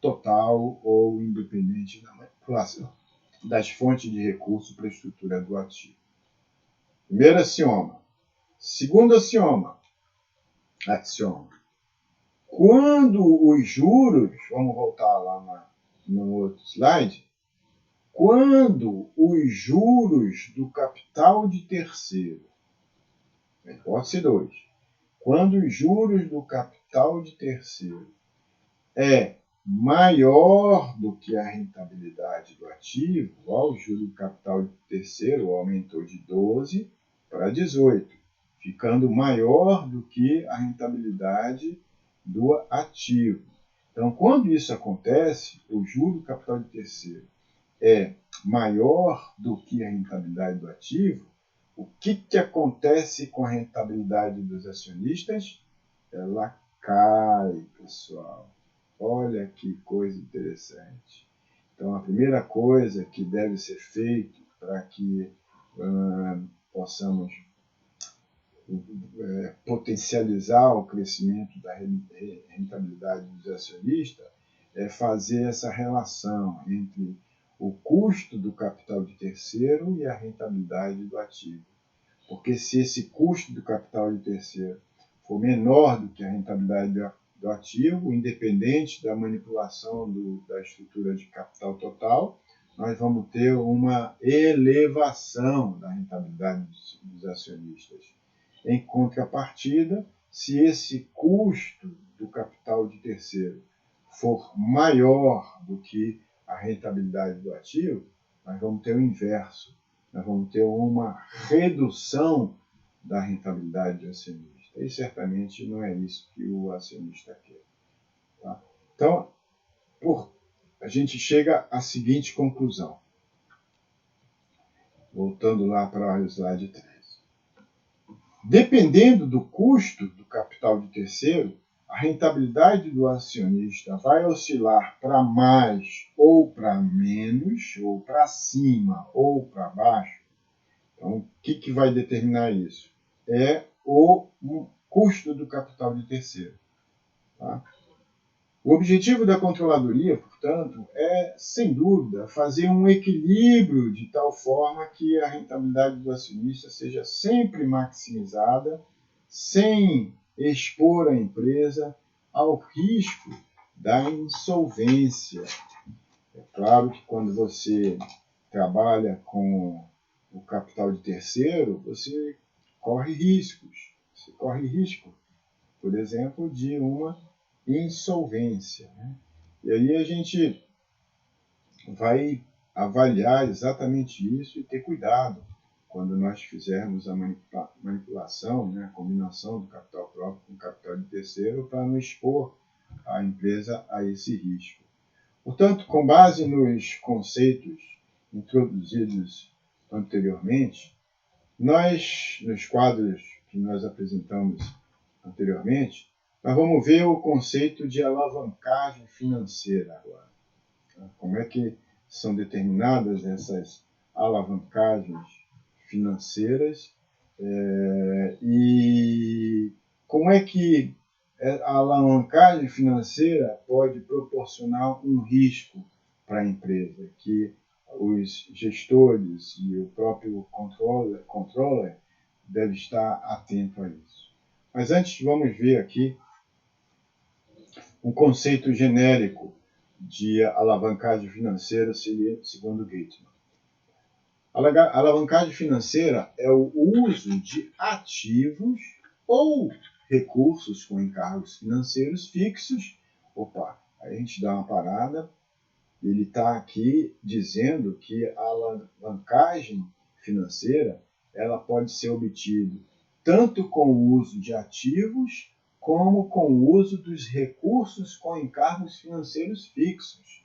total ou independente da manipulação das fontes de recurso para a estrutura do ativo. Primeiro axioma. Segundo axioma. Quando os juros, vamos voltar lá no outro slide, quando os juros do capital de terceiro, hipótese 2, quando os juros do capital de terceiro é maior do que a rentabilidade do ativo, o juro do capital de terceiro aumentou de 12 para 18, ficando maior do que a rentabilidade do ativo. Então, quando isso acontece, o juro do capital de terceiro é maior do que a rentabilidade do ativo, o que acontece com a rentabilidade dos acionistas? Ela cai, pessoal. Olha que coisa interessante. Então, a primeira coisa que deve ser feita para que possamos potencializar o crescimento da rentabilidade dos acionistas é fazer essa relação entre o custo do capital de terceiro e a rentabilidade do ativo. Porque se esse custo do capital de terceiro for menor do que a rentabilidade do ativo, independente da manipulação da estrutura de capital total, nós vamos ter uma elevação da rentabilidade dos acionistas. Em contrapartida, se esse custo do capital de terceiro for maior do que a rentabilidade do ativo, nós vamos ter o inverso. Nós vamos ter uma redução da rentabilidade do acionista. E certamente não é isso que o acionista quer. Tá? Então, a gente chega à seguinte conclusão. Voltando lá para o slide 3. Dependendo do custo do capital de terceiro, a rentabilidade do acionista vai oscilar para mais ou para menos, ou para cima ou para baixo. Então, o que vai determinar isso? É o custo do capital de terceiro. Tá? O objetivo da controladoria, portanto, é, sem dúvida, fazer um equilíbrio de tal forma que a rentabilidade do acionista seja sempre maximizada, sem expor a empresa ao risco da insolvência. É claro que quando você trabalha com o capital de terceiro, você corre riscos. Você corre risco, por exemplo, de uma insolvência. Né? E aí a gente vai avaliar exatamente isso e ter cuidado quando nós fizermos a manipulação, né, a combinação do capital próprio com o capital de terceiro para não expor a empresa a esse risco. Portanto, com base nos conceitos introduzidos anteriormente, nos quadros que nós apresentamos anteriormente, nós vamos ver o conceito de alavancagem financeira agora. Como é que são determinadas essas alavancagens financeiras e como é que a alavancagem financeira pode proporcionar um risco para a empresa, que os gestores e o próprio controller deve estar atento a isso. Mas antes vamos ver aqui um conceito genérico de alavancagem financeira segundo Gateman. A alavancagem financeira é o uso de ativos ou recursos com encargos financeiros fixos. Opa, aí a gente dá uma parada. Ele está aqui dizendo que a alavancagem financeira ela pode ser obtida tanto com o uso de ativos como com o uso dos recursos com encargos financeiros fixos.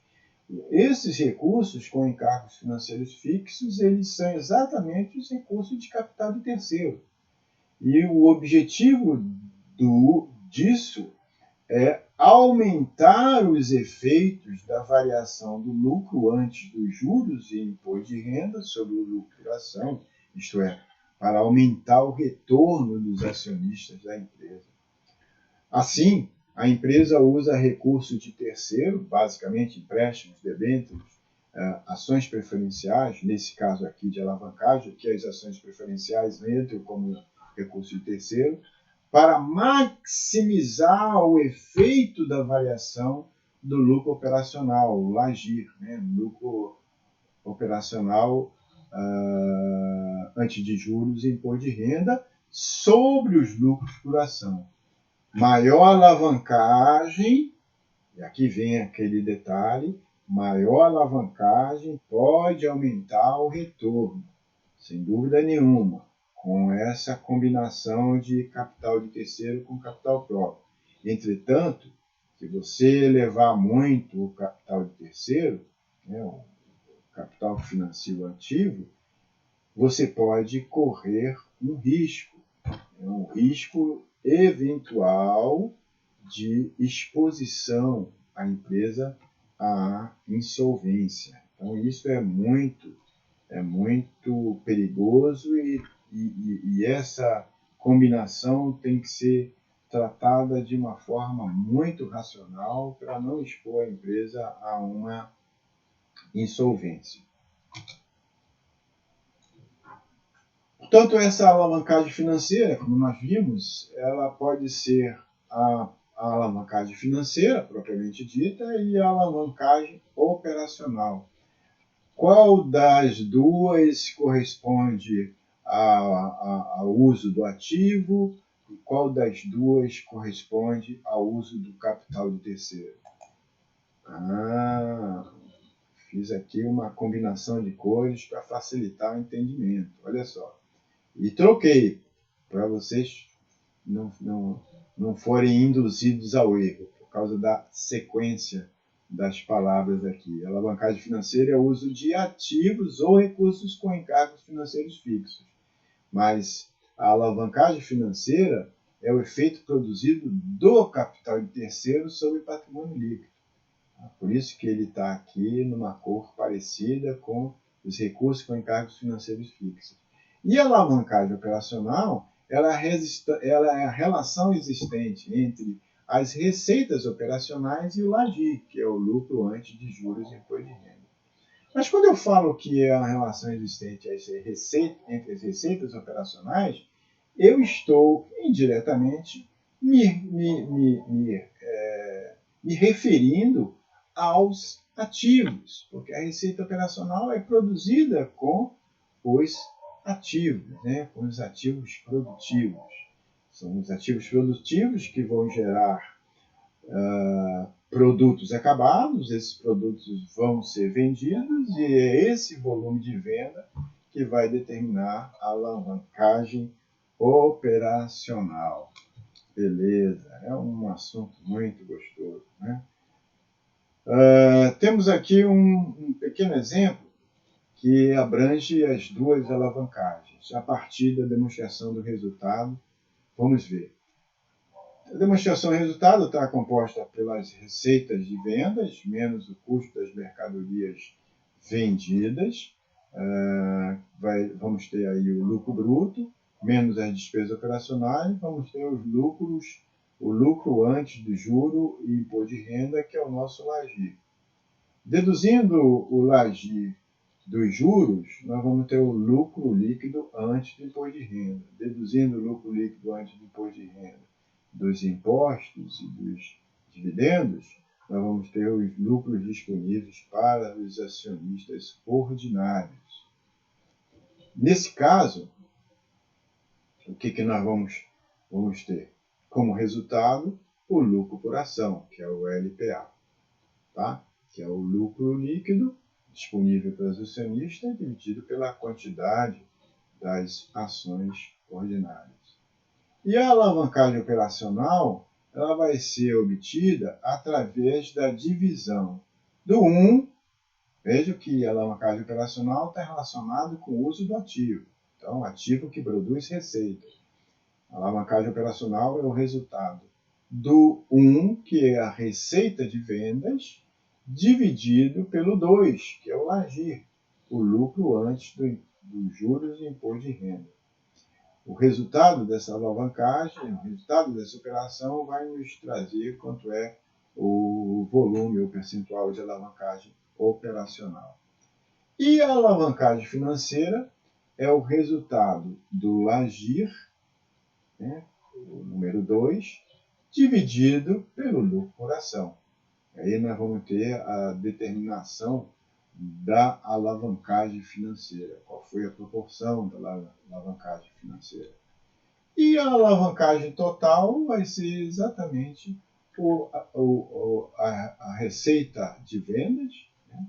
Esses recursos com encargos financeiros fixos, eles são exatamente os recursos de capital de terceiro. E o objetivo disso é aumentar os efeitos da variação do lucro antes dos juros e imposto de renda sobre o lucro da ação, isto é, para aumentar o retorno dos acionistas da empresa. Assim, a empresa usa recursos de terceiro, basicamente empréstimos, debêntures, ações preferenciais, nesse caso aqui de alavancagem, que as ações preferenciais entram como recurso de terceiro, para maximizar o efeito da variação do lucro operacional, o LAGIR, lucro operacional antes de juros e imposto de renda, sobre os lucros por ação. Maior alavancagem, e aqui vem aquele detalhe, maior alavancagem pode aumentar o retorno, sem dúvida nenhuma, com essa combinação de capital de terceiro com capital próprio. Entretanto, se você elevar muito o capital de terceiro, o capital financeiro ativo, você pode correr um risco eventual de exposição à empresa à insolvência. Então, isso é muito perigoso e essa combinação tem que ser tratada de uma forma muito racional para não expor a empresa a uma insolvência. Portanto, essa alavancagem financeira, como nós vimos, ela pode ser a alavancagem financeira, propriamente dita, e a alavancagem operacional. Qual das duas corresponde ao uso do ativo e qual das duas corresponde ao uso do capital de terceiro? Fiz aqui uma combinação de cores para facilitar o entendimento. Olha só. E troquei, para vocês não forem induzidos ao erro, por causa da sequência das palavras aqui. A alavancagem financeira é o uso de ativos ou recursos com encargos financeiros fixos. Mas a alavancagem financeira é o efeito produzido do capital de terceiro sobre patrimônio líquido. Por isso que ele está aqui numa cor parecida com os recursos com encargos financeiros fixos. E a alavancagem operacional ela é a relação existente entre as receitas operacionais e o LAGIR, que é o lucro antes de juros e imposto de renda. Mas quando eu falo que é a relação existente entre as receitas operacionais, eu estou indiretamente me referindo aos ativos, porque a receita operacional é produzida com os ativos, com os ativos produtivos. São os ativos produtivos que vão gerar produtos acabados, esses produtos vão ser vendidos e é esse volume de venda que vai determinar a alavancagem operacional. Beleza, é um assunto muito gostoso, temos aqui um pequeno exemplo que abrange as duas alavancagens. A partir da demonstração do resultado, vamos ver. A demonstração do resultado está composta pelas receitas de vendas, menos o custo das mercadorias vendidas. Vamos ter aí o lucro bruto, menos as despesas operacionais, vamos ter os lucros, o lucro antes do juro e imposto de renda, que é o nosso LAGIR. Deduzindo o LAGIR dos juros, nós vamos ter o lucro líquido antes do imposto de renda. Deduzindo o lucro líquido antes do imposto de renda dos impostos e dos dividendos, nós vamos ter os lucros disponíveis para os acionistas ordinários. Nesse caso, o que nós vamos ter? Como resultado, o lucro por ação, que é o LPA, tá? Que é o lucro líquido disponível para os acionistas dividido pela quantidade das ações ordinárias. E a alavancagem operacional ela vai ser obtida através da divisão do 1. Veja que a alavancagem operacional está relacionada com o uso do ativo. Então, ativo que produz receita. A alavancagem operacional é o resultado do 1, que é a receita de vendas, dividido pelo 2, que é o LAGIR, o lucro antes dos juros e imposto de renda. O resultado dessa alavancagem, o resultado dessa operação vai nos trazer quanto é o volume ou percentual de alavancagem operacional. E a alavancagem financeira é o resultado do LAGIR, né, o número 2, dividido pelo lucro por ação. Aí nós vamos ter a determinação da alavancagem financeira. Qual foi a proporção da alavancagem financeira? E a alavancagem total vai ser exatamente a receita de vendas, né?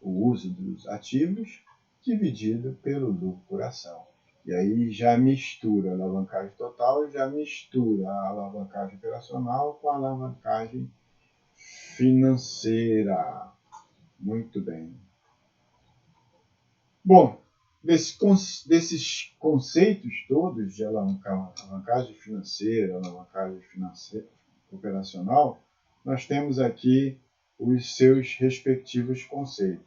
O uso dos ativos, dividido pelo lucro por ação. E aí já mistura a alavancagem total e já mistura a alavancagem operacional com a alavancagem financeira. Muito bem. Bom, desses conceitos todos de alavancagem financeira operacional, nós temos aqui os seus respectivos conceitos.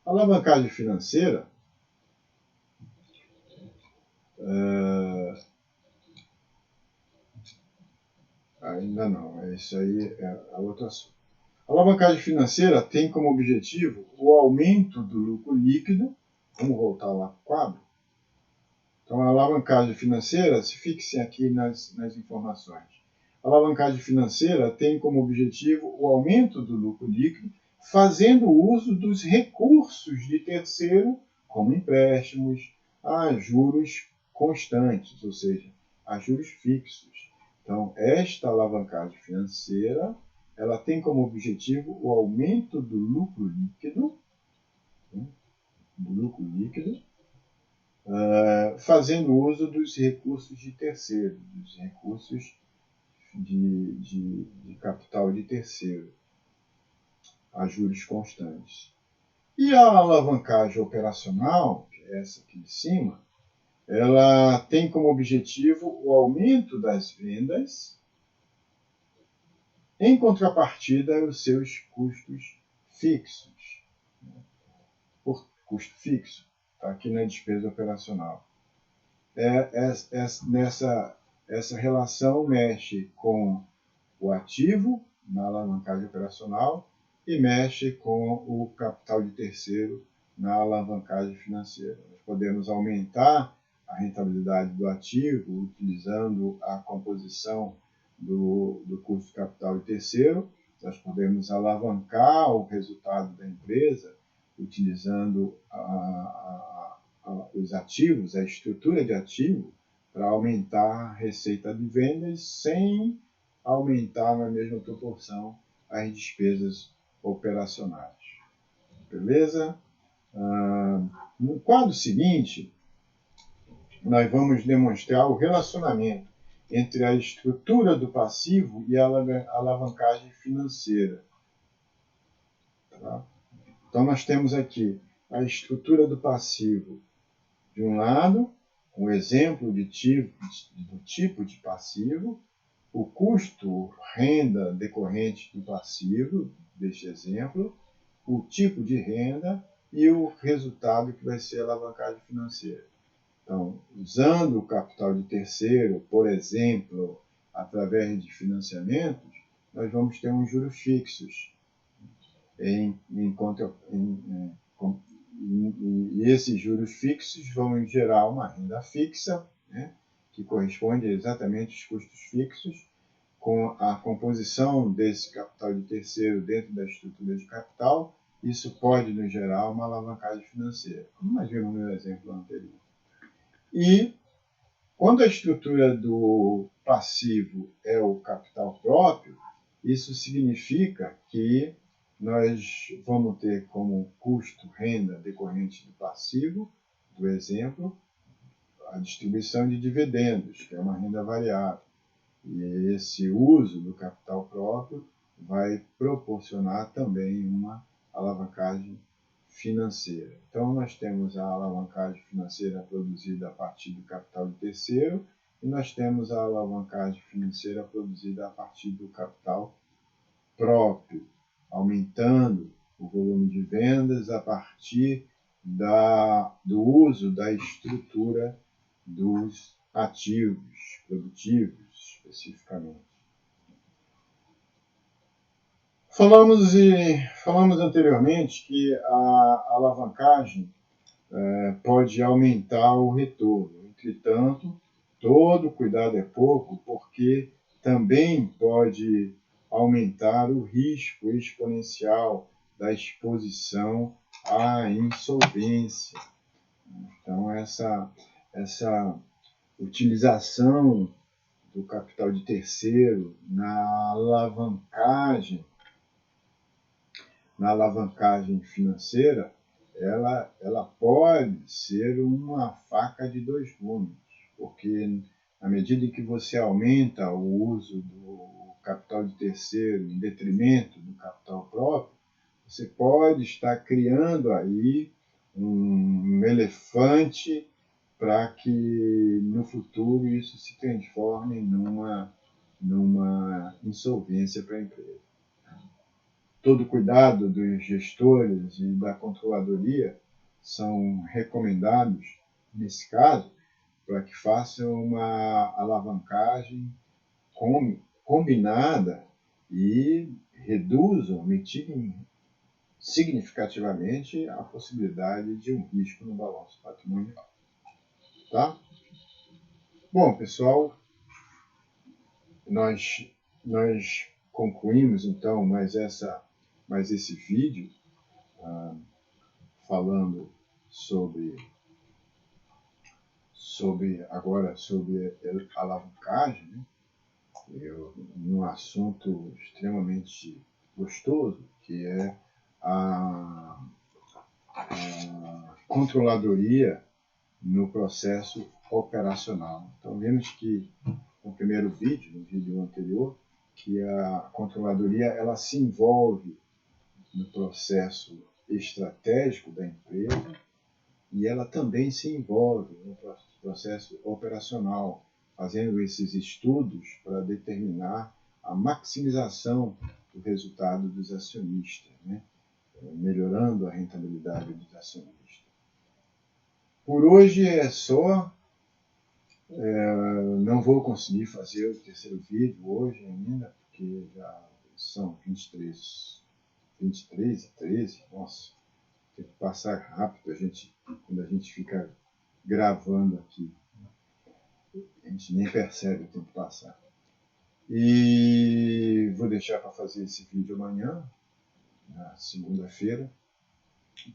A alavancagem financeira ainda não, isso aí é outro assunto. A alavancagem financeira tem como objetivo o aumento do lucro líquido. Vamos voltar lá para o quadro. Então, a alavancagem financeira, se fixem aqui nas informações. A alavancagem financeira tem como objetivo o aumento do lucro líquido, fazendo uso dos recursos de terceiro, como empréstimos, a juros constantes, ou seja, a juros fixos. Então, esta alavancagem financeira ela tem como objetivo o aumento do lucro líquido, fazendo uso dos recursos de terceiro, dos recursos de capital de terceiro, a juros constantes. E a alavancagem operacional, que é essa aqui de cima, ela tem como objetivo o aumento das vendas, em contrapartida aos seus custos fixos. Por custo fixo, está aqui na despesa operacional. Essa relação mexe com o ativo na alavancagem operacional e mexe com o capital de terceiro na alavancagem financeira. Nós podemos aumentar a rentabilidade do ativo utilizando a composição do custo de capital de terceiro. Nós podemos alavancar o resultado da empresa utilizando os ativos, a estrutura de ativo, para aumentar a receita de vendas sem aumentar na mesma proporção as despesas operacionais. Beleza? No quadro seguinte, nós vamos demonstrar o relacionamento entre a estrutura do passivo e a alavancagem financeira. Tá? Então, nós temos aqui a estrutura do passivo de um lado, um exemplo do tipo de passivo, o custo renda decorrente do passivo, deste exemplo, o tipo de renda e o resultado que vai ser a alavancagem financeira. Então, usando o capital de terceiro, por exemplo, através de financiamentos, nós vamos ter uns juros fixos. E esses juros fixos vão gerar uma renda fixa, né, que corresponde exatamente aos custos fixos, com a composição desse capital de terceiro dentro da estrutura de capital. Isso pode nos gerar uma alavancagem financeira, como nós vimos no exemplo anterior. E quando a estrutura do passivo é o capital próprio, isso significa que nós vamos ter como custo renda decorrente do passivo, do exemplo, a distribuição de dividendos, que é uma renda variável. E esse uso do capital próprio vai proporcionar também uma alavancagem financeira. Então, nós temos a alavancagem financeira produzida a partir do capital de terceiro e nós temos a alavancagem financeira produzida a partir do capital próprio, aumentando o volume de vendas a partir do uso da estrutura dos ativos produtivos, especificamente. Falamos anteriormente que a alavancagem pode aumentar o retorno. Entretanto, todo cuidado é pouco, porque também pode aumentar o risco exponencial da exposição à insolvência. Então, essa utilização do capital de terceiro na alavancagem financeira, ela pode ser uma faca de dois gumes, porque à medida em que você aumenta o uso do capital de terceiro em detrimento do capital próprio, você pode estar criando aí um elefante para que no futuro isso se transforme numa insolvência para a empresa. Todo cuidado dos gestores e da controladoria são recomendados, nesse caso, para que façam uma alavancagem combinada e reduzam, mitiguem significativamente a possibilidade de um risco no balanço patrimonial. Tá? Bom, pessoal, nós concluímos então mais esse vídeo falando sobre alavancagem, né? Num assunto extremamente gostoso, que é a controladoria no processo operacional. Então, vimos que no primeiro vídeo, no vídeo anterior, que a controladoria ela se envolve no processo estratégico da empresa e ela também se envolve no processo operacional, fazendo esses estudos para determinar a maximização do resultado dos acionistas, né? Melhorando a rentabilidade dos acionistas. Por hoje é só. Não vou conseguir fazer o terceiro vídeo hoje ainda, porque já são 23 e 13. Nossa, tem que passar rápido quando a gente fica gravando aqui. A gente nem percebe o tempo passar. E vou deixar para fazer esse vídeo amanhã, na segunda-feira,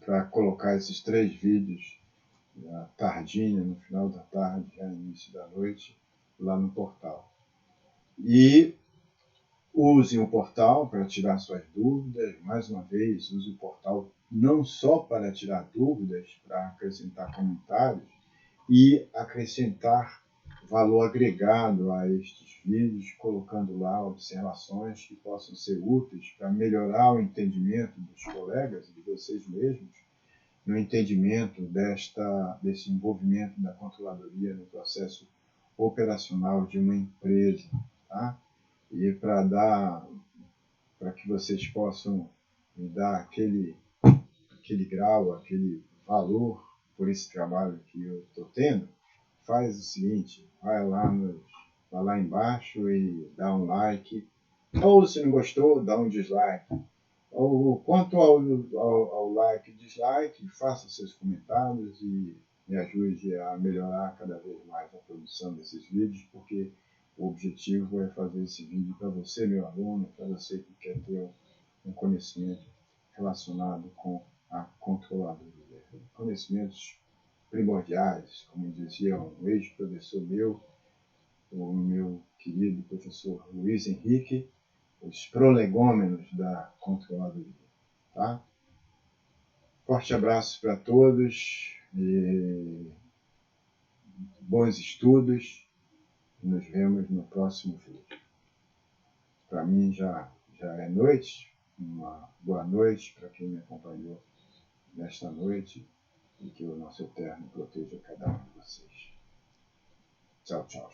para colocar esses 3 vídeos na tardinha, no final da tarde, já no início da noite, lá no portal. E usem o portal para tirar suas dúvidas. Mais uma vez, use o portal não só para tirar dúvidas, para acrescentar comentários e acrescentar valor agregado a estes vídeos, colocando lá observações que possam ser úteis para melhorar o entendimento dos colegas e de vocês mesmos, no entendimento desse envolvimento da controladoria no processo operacional de uma empresa, tá? E para que vocês possam me dar aquele grau, aquele valor por esse trabalho que eu estou tendo, faz o seguinte, vai lá embaixo e dá um like. Ou se não gostou, dá um dislike. Ou, quanto ao like e dislike, faça seus comentários e me ajude a melhorar cada vez mais a produção desses vídeos, porque o objetivo é fazer esse vídeo para você, meu aluno, para você que quer ter um conhecimento relacionado com a controladoria. Conhecimentos primordiais, como dizia um ex-professor meu, o meu querido professor Luiz Henrique, os prolegômenos da controladoria. Tá? Forte abraço para todos, e bons estudos, nos vemos no próximo vídeo. Para mim já é noite, uma boa noite para quem me acompanhou nesta noite e que o nosso Eterno proteja cada um de vocês. Tchau, tchau.